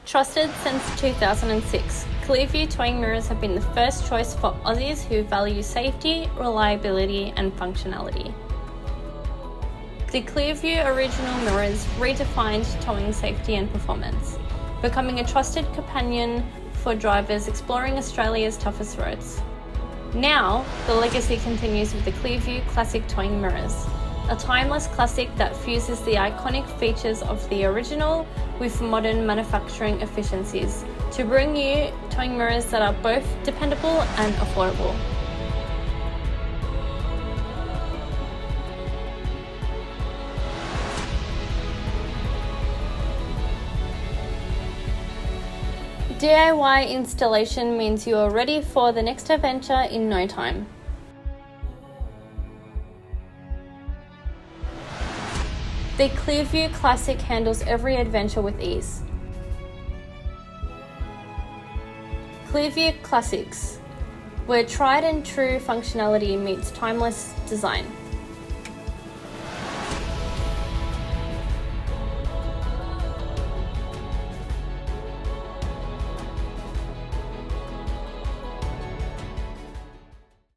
Trusted since 2006, Clearview Towing Mirrors have been the first choice for Aussies who value safety, reliability and functionality. The Clearview original mirrors redefined towing safety and performance, becoming a trusted companion for drivers exploring Australia's toughest roads. Now, the legacy continues with the Clearview Classic Towing Mirrors, a timeless classic that fuses the iconic features of the original with modern manufacturing efficiencies to bring you towing mirrors that are both dependable and affordable. DIY installation means you are ready for the next adventure in no time. The Clearview Classic handles every adventure with ease. Clearview Classics, where tried and true functionality meets timeless design.